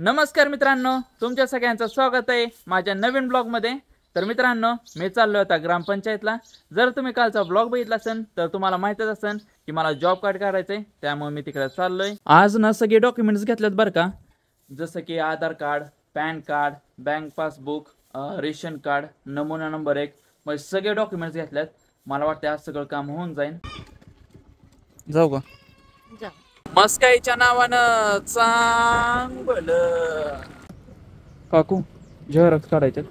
नमस्कार मित्रांनो, तुमच्या सगळ्यांचं स्वागत आहे माझ्या नवीन ब्लॉगमध्ये। तर मित्रांनो, मी चाललो होता ग्रामपंचायतला। जर तुम्ही कालचा ब्लॉग बघितला असेल तर तुम्हाला माहितच असेल की मला जॉब कार्ड काढायचं आहे, त्यामुळे मी तिकडे चाललोय। आज ना सगळे डॉक्युमेंट्स घेतलेत बरं का, जसं की Aadhaar card, pan card, bank passbook, ration card, नमुना नंबर 1, म्हणजे सगळे डॉक्युमेंट्स घेतलेत। मला वाटतं आज सगळं काम होऊन जाईल। जाऊ का? मस्काईच्या नावानं चांगलं काकू झेरॉक्स काढायचे।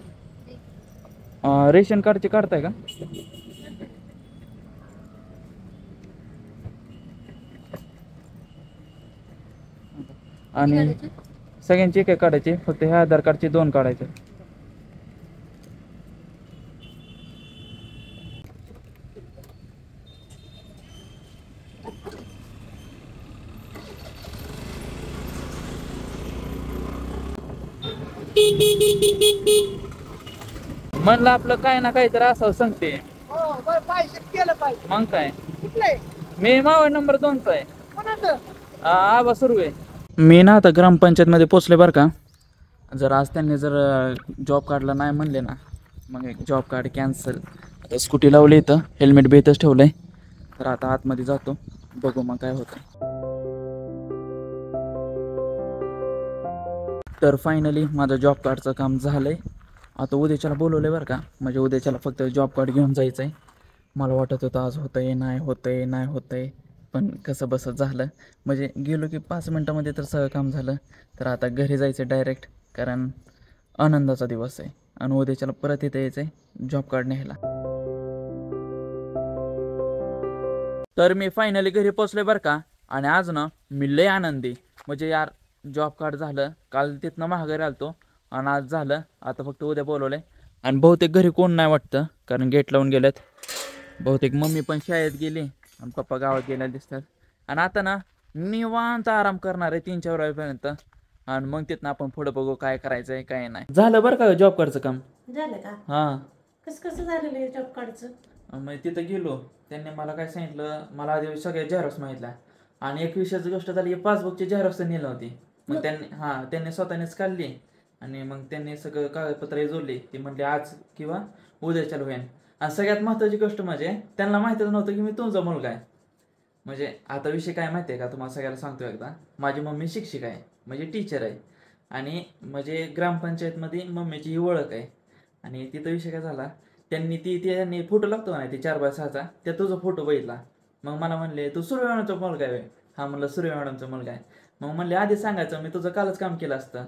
रेशन कार्डचे काढताय का? आणि सगळ्यांचे एक काढायचे, फक्त ह्या आधार कार्डचे 2 काढायचे। म्हणलं आपलं काय ना काही तर असं सांगते। मग काय, मी मावा नंबर 2चा आहे। आबा सुरू आहे। मी ना आता ग्रामपंचायत मध्ये पोचले बरं का। जर आज त्यांनी जर जॉब कार्डला नाही म्हणले ना, मग एक जॉब कार्ड कॅन्सल। आता स्कूटी लावली इथं, हेल्मेट बी इथंच ठेवलंय। तर आता आतमध्ये जातो, बघू मग काय होतं। तर फायनली माझं जॉब कार्डचं काम झालंय। आता उद्याच्याला बोलवलंय बरं का, म्हणजे उद्याच्याला फक्त जॉब कार्ड घेऊन जायचं आहे। मला वाटत होतं आज होतंय नाही होतंय, पण कसं बसत झालं। म्हणजे गेलो की 5 मिनटामध्ये तर सगळं काम झालं। तर आता घरी जायचं डायरेक्ट, कारण आनंदाचा दिवस आहे आणि उद्याच्याला परत इथे यायचं आहे जॉब कार्ड न्यायला। तर मी फायनली घरी पोचलोय बरं का, आणि आज ना मी लय आनंदी। म्हणजे यार, जॉब कार्ड झालं, काल तिथनं माघारी आलतो आणि आज झालं। आता फक्त उद्या बोलवलंय आणि बहुतेक घरी कोण नाही वाटतं, कारण गेट लावून गेलेत। बहुतेक मम्मी पण शाळेत गेली आणि पप्पा गावात गेले दिसतात। आणि आता ना निवांत आराम करणार आहे 3-4 वाजेपर्यंत, आणि मग तिथनं आपण पुढे बघू काय करायचंय काय नाही। झालं बरं का जॉब कार्डचं काम? झालं का? हां, कसं झालेलं आहे जॉब कार्डचं? मग तिथं गेलो, त्यांनी मला काय सांगितलं, मला आधी सगळ्या झेरॉक्स मागितल्या। आणि एक विषयाची गोष्ट झाली, पासबुकची झेरॉक्स नेली होती। मग त्यांनी स्वतःनेच काढली आणि मग त्यांनी सगळं कागदपत्र जोडली। ती म्हणली आज किंवा उद्याच्याला होईल। आणि सगळ्यात महत्त्वाची गोष्ट म्हणजे त्यांना माहितीच नव्हतं की मी तुमचा मुलगा आहे। म्हणजे आता विषय काय माहिती आहे का, तुम्हाला सगळ्याला सांगतो एकदा। माझी मम्मी शिक्षिका आहे, म्हणजे टीचर आहे। आणि म्हणजे ग्रामपंचायतमध्ये मम्मीची ही ओळख आहे। आणि तिथं विषय काय झाला, त्यांनी फोटो लागतो ना, ते 4x6चा, त्या तुझा फोटो बघितला। मग मला म्हणले तू सूर्य मॅडमचा मुलगा आहे? हा म्हणलं सूर्य मॅडमचा मुलगा आहे। मग म्हणले आधी सांगायचं, मी तुझं कालच काम केलं असतं।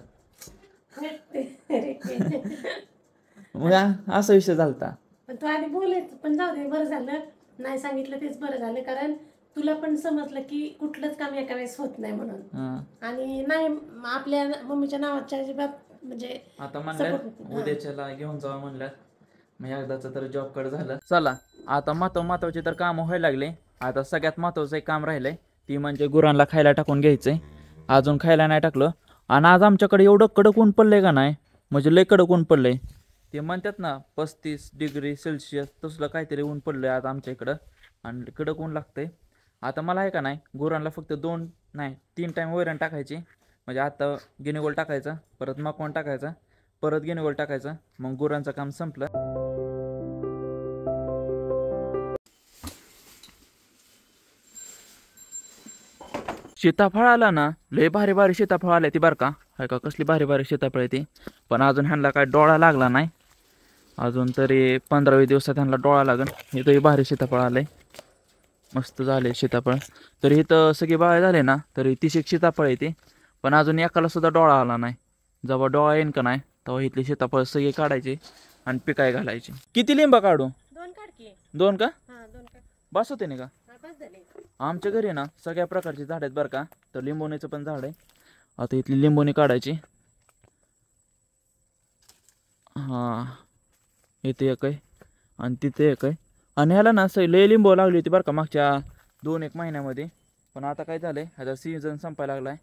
मग असा विषय झालता। पण तू आधी बोलायचं, पण जाऊ दे, बरं झालं नाही सांगितलं तेच बरं झालं, कारण तुला पण समजलं की कुठलंच काम एका वेळेस होत नाही म्हणून। आणि नाही, आपल्या मम्मीच्या नावाच्या अजिबात म्हणजे आता म्हणल्यात उद्याच्याला घेऊन जावं म्हणल्यात। मग एकदाचं तर जॉब कार्ड झालं। चला आता महत्वाचे तर काम व्हायला लागले। आता सगळ्यात महत्वाचं एक काम राहिलंय, ती म्हणजे गुरांना खायला टाकून घ्यायचंय। अजून खायला नाही टाकलं। आणि आज आमच्याकडे एवढं कडक ऊन पडलंय का नाही, म्हणजे लय कडक ऊन पडलंय। ते म्हणतात ना 35 डिग्री सेल्सिअस, तसलं काहीतरी ऊन पडलंय आज आमच्या इकडं, आणि कडक ऊन लागतंय। आता मला आहे का नाही, गुरांना फक्त 2 नाही 3 टाईम वैरण टाकायची। म्हणजे आता गिनीगोल टाकायचा, परत मकवान टाकायचा, परत गिनीगोल टाकायचा, मग गुरांचं काम संपलं। सीताफळ आला ना, लय भारी भारी सीताफळ आले ती बरं का। हाय का, कसली भारी भारी सीताफळ आहे ती। पण अजून ह्यांना काय डोळा लागला नाही। अजून तरी 15-20 दिवसात ह्यांना डोळा लागेल। इथंही भारी सीताफळ आलंय, मस्त झाले सीताफळ। तर इथं सगळी बाळे झाले ना, तरी 30 सीताफळ येते, पण अजून एकाला सुद्धा डोळा आला नाही। जेव्हा डोळा येईन का नाही, तेव्हा इथली सीताफळ सगळी काढायची आणि पिकाय घालायची। किती लिंबा काढू? 2 काढ की। 2 का? हां 2 काढ। बस होते नाही का? हां बस झाले। आमच्या घरी ना सगळ्या प्रकारची झाड आहेत बरं का। तर लिंबोणीचं पण झाड आहे। आता इथली लिंबोणी काढायची। हां, इथे एक आहे आणि तिथे एक आहे। आणि ह्याला ना लय लिंबू लागली होती बरं का मागच्या 2-1 महिन्यामध्ये। पण आता काय झालंय, ह्याचा सीझन संपायला लागलाय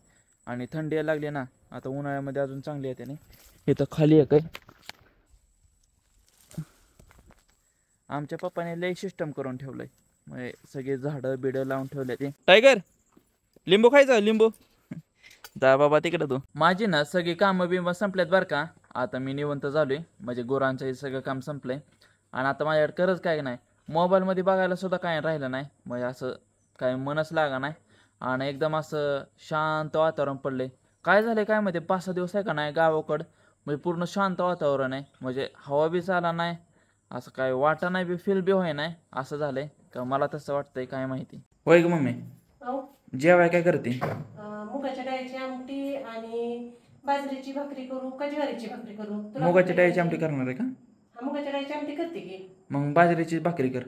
आणि थंडी यायला लागली ना, आता उन्हाळ्यामध्ये अजून चांगली येते नाही। इथं खाली एक आहे। आमच्या पप्पाने लय सिस्टम करून ठेवलंय, म्हणजे सगळे झाडं बिडं लावून ठेवले ते। टायगर, लिंबू खायचा लिंबू? जा बाबा तिकडे तू. माझी ना सगळी कामं बिमं संपल्यात बरं का. आता मी निवंत झालोय, म्हणजे गुरांचं हे सगळं काम संपलंय. आणि आता माझ्याकडे खरंच काय नाही, मोबाईलमध्ये बघायला सुद्धा काय राहिलं नाही. म्हणजे असं काय मनच लागा नाही. आणि एकदम असं शांत वातावरण पडले. काय झालंय काय माहिती, 5-6 दिवस आहे का नाही गावाकडं म्हणजे पूर्ण शांत वातावरण आहे. म्हणजे हवा बी चाला नाही, असं काय वाटा नाही बी, फील बी व्हाय नाही. असं झालंय का मला तसं वाटतंय काय माहिती. होय ग मम्मी, अहो, जेवाय काय करते? मुगाच्या डाळीची आमटी आणि बाजरीची भाकरी करू का ज्वारीची भाकरी करू? तुला मुगाच्या कुठली डाळीची करायची? आमटी करणार आहे का? हा, मुगाच्या डाळीची आमटी करते की. मग बाजरीची भाकरी कर.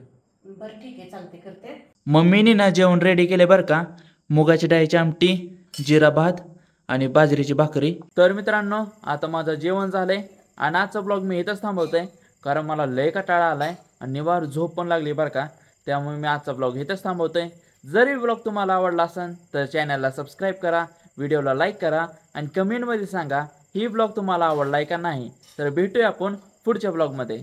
बरं ठीक आहे, चालते, करते. मम्मीने ना जेवण रेडी केले बरं का. मुगाची डाळीची आमटी, जिरा भात आणि बाजरीची भाकरी. तर मित्रांनो, आता माझं जेवण झालंय आणि आजचा ब्लॉग मी इथंच थांबवतोय, कारण मला लय कंटाळा आलाय आणि निवार झोप पण लागली बरं का. त्यामुळे मी आजचा ब्लॉग इथंच थांबवतोय. जरी ब्लॉग तुम्हाला आवडला असेल तर चॅनलला सबस्क्राईब करा, व्हिडिओला लाईक करा आणि कमेंटमध्ये सांगा ही ब्लॉग तुम्हाला आवडलाय का नाही. तर भेटूया आपण पुढच्या ब्लॉगमध्ये.